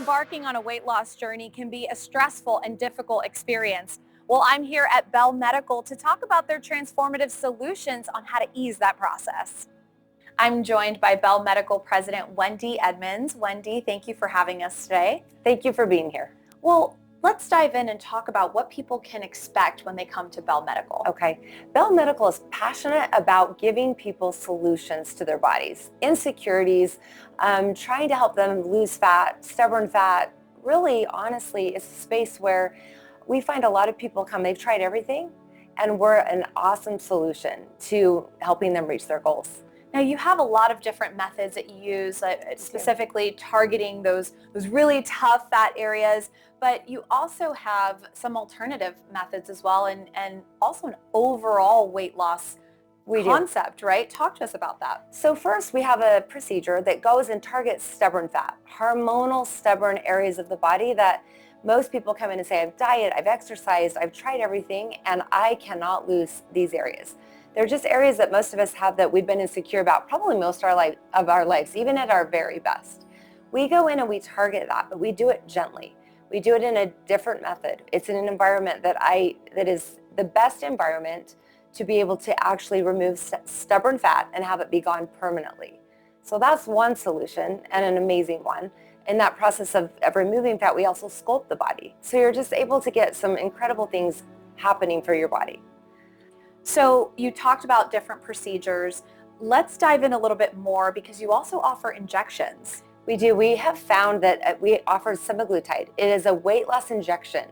embarking on a weight loss journey can be a stressful and difficult experience. Well, I'm here at Belle Medical to talk about their transformative solutions on how to ease that process. I'm joined by Belle Medical President Wendy Edmonds. Wendy, thank you for having us today. Thank you for being here. Well, let's dive in and talk about what people can expect when they come to Belle Medical. Okay. Belle Medical is passionate about giving people solutions to their bodies, insecurities, trying to help them lose fat, stubborn fat. Really, honestly, it's a space where we find a lot of people come, they've tried everything, and we're an awesome solution to helping them reach their goals. Now, you have a lot of different methods that you use, specifically targeting those really tough fat areas, but you also have some alternative methods as well, and also an overall weight loss concept, right? Talk to us about that. So first, we have a procedure that goes and targets stubborn fat, hormonal stubborn areas of the body that most people come in and say, I've dieted, I've exercised, I've tried everything, and I cannot lose these areas. They're just areas that most of us have that we've been insecure about probably most of our lives, even at our very best. We go in and we target that, but we do it gently. We do it in a different method. It's in an environment that is the best environment to be able to actually remove stubborn fat and have it be gone permanently. So that's one solution, and an amazing one. In that process of removing fat, we also sculpt the body. So you're just able to get some incredible things happening for your body. So you talked about different procedures. Let's dive in a little bit more because you also offer injections. We do. We have found that we offer Semaglutide. It is a weight loss injection.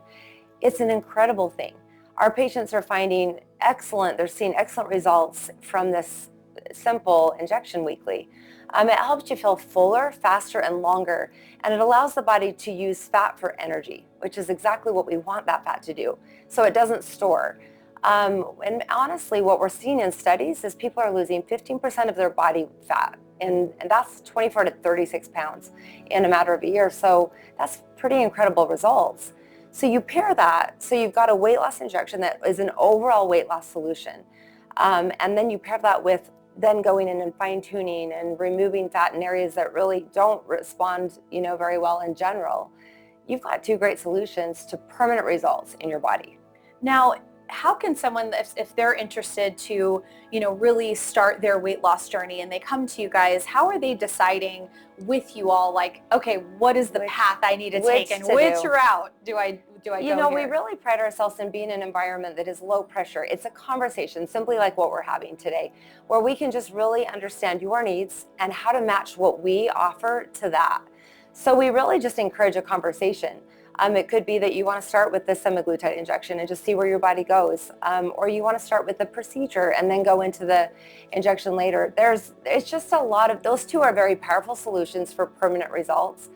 It's an incredible thing. Our patients are finding they're seeing excellent results from this simple injection weekly. It helps you feel fuller, faster, and longer, and it allows the body to use fat for energy, which is exactly what we want that fat to do. So it doesn't store. And honestly, what we're seeing in studies is people are losing 15% of their body fat, and that's 24 to 36 pounds in a matter of a year. So that's pretty incredible results. So you pair that, so you've got a weight loss injection that is an overall weight loss solution. And then you pair that with then going in and fine tuning and removing fat in areas that really don't respond, very well in general. You've got two great solutions to permanent results in your body. Now, how can someone, if they're interested to, really start their weight loss journey and they come to you guys, how are they deciding with you all, like, okay, what is the path I need to take and which route do I go here? We really pride ourselves in being an environment that is low pressure. It's a conversation, simply like what we're having today, where we can just really understand your needs and how to match what we offer to that. So we really just encourage a conversation. It could be that you want to start with the semaglutide injection and just see where your body goes, or you want to start with the procedure and then go into the injection later. It's just a lot of, those two are very powerful solutions for permanent results.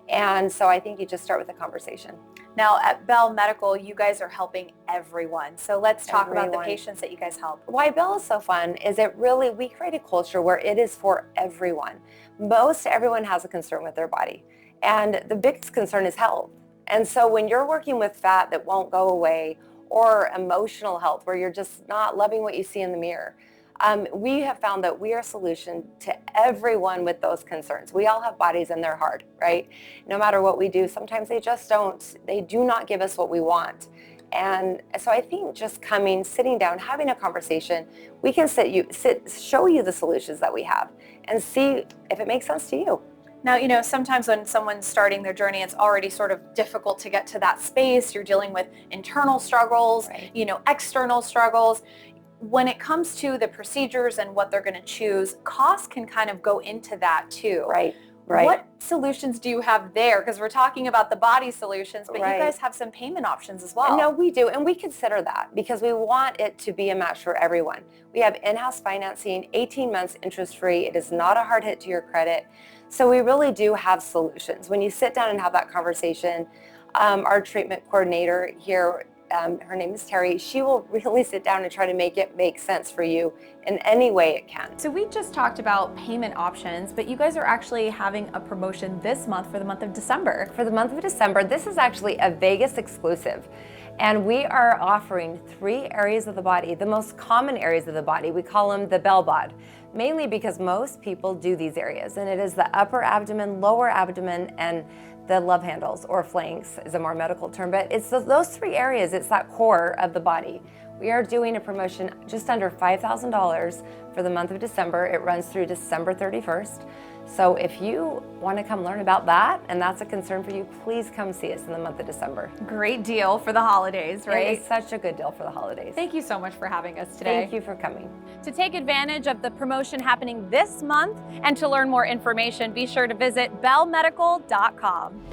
And so I think you just start with a conversation. Now at Belle Medical, you guys are helping everyone. So let's talk about the patients that you guys help. Why Belle is so fun is we create a culture where it is for everyone. Most everyone has a concern with their body. And the biggest concern is health. And so when you're working with fat that won't go away, or emotional health where you're just not loving what you see in the mirror, we have found that we are a solution to everyone with those concerns. We all have bodies and they're hard, right? No matter what we do, sometimes they do not give us what we want. And so I think just sitting down, having a conversation, we can show you the solutions that we have and see if it makes sense to you. Now, sometimes when someone's starting their journey, it's already sort of difficult to get to that space. You're dealing with internal struggles, right, external struggles. When it comes to the procedures and what they're going to choose, cost can kind of go into that too. Right. What solutions do you have there? Because we're talking about the body solutions, but you guys have some payment options as well. No, we do, and we consider that because we want it to be a match for everyone. We have in-house financing, 18 months interest-free. It is not a hard hit to your credit. So we really do have solutions. When you sit down and have that conversation, our treatment coordinator here, her name is Terry, she will really sit down and try to make it make sense for you in any way it can. So we just talked about payment options, but you guys are actually having a promotion this month for the month of December. For the month of December, this is actually a Vegas exclusive. And we are offering 3 areas of the body, the most common areas of the body. We call them the bell bod, mainly because most people do these areas. And it is the upper abdomen, lower abdomen, and the love handles or flanks is a more medical term, but it's those 3 areas. It's that core of the body. We are doing a promotion just under $5,000 for the month of December. It runs through December 31st. So if you want to come learn about that and that's a concern for you, please come see us in the month of December. Great deal for the holidays, right? It is such a good deal for the holidays. Thank you so much for having us today. Thank you for coming. To take advantage of the promotion happening this month and to learn more information, be sure to visit bellemedical.com.